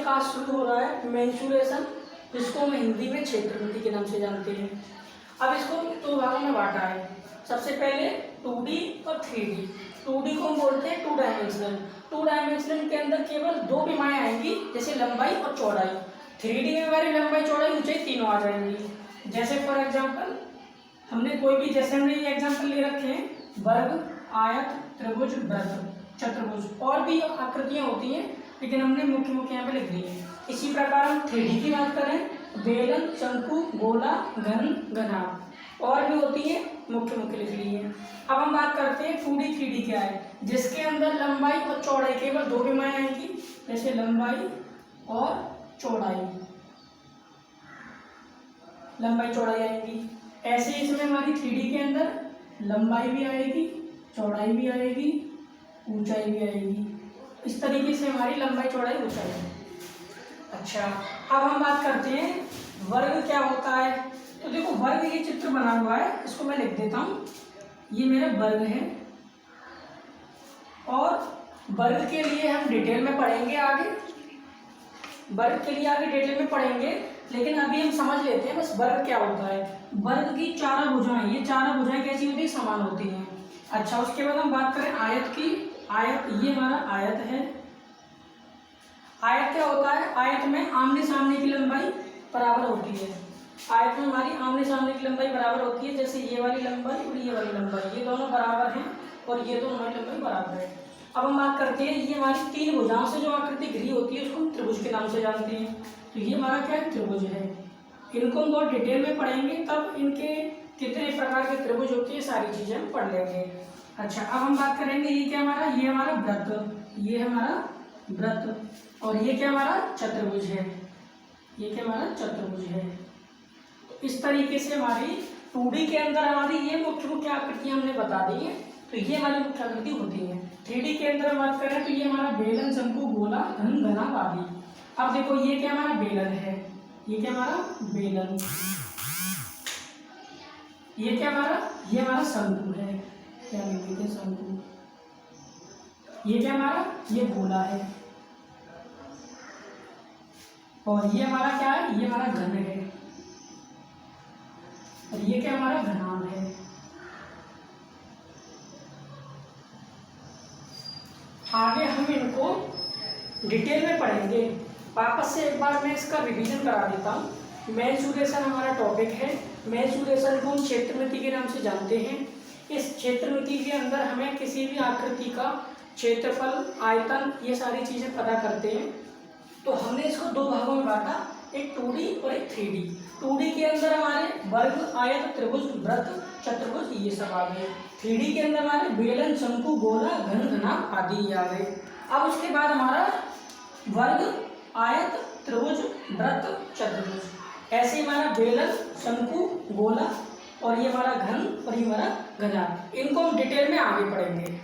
का शुरू हो रहा है मेंसुरेशन, जिसको हम हिंदी में क्षेत्रमिति के नाम से जानते हैं। अब इसको दो भागों में बांटा है। सबसे पहले 2D और 3D। 2D को हम बोलते हैं 2 डायमेंशनल। 2 डायमेंशनल के अंदर केवल दो विमाएँ आएंगी, जैसे लंबाई और चौड़ाई। 3D में हमारी लंबाई चौड़ाई ऊंचाई तीनों आ जाएंगी। जैसे फॉर एग्जाम्पल हमने कोई भी, जैसे हमने ये एग्जाम्पल ले रखे हैं, वर्ग, आयत, त्रिभुज, वृत्त, चतुर्भुज, और भी आकृतियां होती हैं, लेकिन हमने मुख्य मुख्य यहाँ पे लिख दी है। इसी प्रकार हम 3D की बात करें, बेलन, शंकु, गोला, घन, घनाभ, और भी होती है, मुख्य मुख्य लिख ली है। अब हम बात करते हैं 2D 3D क्या है, जिसके अंदर लंबाई और चौड़ाई केवल दो विमाएँ आएंगी, जैसे लंबाई और चौड़ाई, लंबाई चौड़ाई आएंगी। ऐसे इसमें हमारी 3D के अंदर लंबाई भी आएगी, चौड़ाई भी आएगी, ऊंचाई भी आएगी। इस तरीके से हमारी लंबाई चौड़ाई ऊंचाई है। अच्छा, अब हम बात करते हैं वर्ग क्या होता है। तो देखो, वर्ग ये चित्र बना हुआ है, इसको मैं लिख देता हूँ। ये मेरा वर्ग है, और वर्ग के लिए हम डिटेल में पढ़ेंगे आगे। वर्ग के लिए आगे डिटेल में पढ़ेंगे, लेकिन अभी हम समझ लेते हैं बस वर्ग क्या होता है। वर्ग की चारों भुजाएं, ये चारों भुजाएं कैसी होती है, समान होती हैं। अच्छा, उसके बाद हम बात करें आयत की। आयत, ये हमारा आयत है। आयत क्या होता है, आयत में आमने सामने की लंबाई बराबर होती है। आयत में हमारी आमने सामने की लंबाई बराबर होती है, जैसे ये वाली लंबाई और ये वाली लंबाई, ये दोनों बराबर हैं, और ये दोनों हमारी लंबाई बराबर है। अब हम बात करते हैं, ये हमारी तीन भुजाओं से जो आकृति घिरी होती है, उसको हम त्रिभुज के नाम से जानते हैं। तो ये हमारा क्या है, त्रिभुज है। इनको हम बहुत डिटेल में पढ़ेंगे, तब इनके कितने प्रकार के त्रिभुज होते हैं, सारी चीजें हम पढ़ लेंगे। अच्छा, अब हम बात करेंगे, ये क्या हमारा, ये हमारा वृत्त, ये हमारा वृत्त, और ये क्या हमारा चतुर्भुज है। ये क्या हमारा चतुर्भुज है। तो इस तरीके से हमारी 2D के अंदर हमारी ये मुख्य मुख्य आकृतियां हमने बता दी है। तो ये हमारी मुख्य आकृति होती है। 3D के अंदर हम बात करें तो ये हमारा बेलन, शंकु, गोला, घन, घनाभ आदि। अब देखो, ये क्या हमारा बेलन है, ये क्या हमारा बेलन, ये क्या हमारा, ये हमारा शंकु है, क्या लिख देते हैं, शंकु। ये क्या हमारा, ये गोला है, और ये हमारा क्या है, ये हमारा घन है, और ये क्या हमारा घनाभ है। आगे हम इनको डिटेल में पढ़ेंगे। वापस से एक बार मैं इसका रिवीजन करा देता हूँ। मेंसुरेशन हमारा टॉपिक है। मेंसुरेशन को हम क्षेत्रमिति के नाम से जानते हैं। इस क्षेत्रमिति के अंदर हमें किसी भी आकृति का क्षेत्रफल, आयतन, ये सारी चीजें पता करते हैं। तो हमने इसको दो भागों में बांटा, एक 2D और एक 3D। 2D के अंदर हमारे वर्ग, आयत, त्रिभुज, वृत्त, चतुर्भुज, ये सब आ गए। 3D के अंदर हमारे बेलन, शंकु, गोला, घन, घनाभ आदि आ गए। अब उसके बाद हमारा वर्ग, आयत, त्रिभुज, वृत्त, चतुर्भुज, ऐसे हमारा बेलन, शंकु, गोला, और ये हमारा घन, और ये हमारा घनाभ। इनको हम डिटेल में आगे पढ़ेंगे।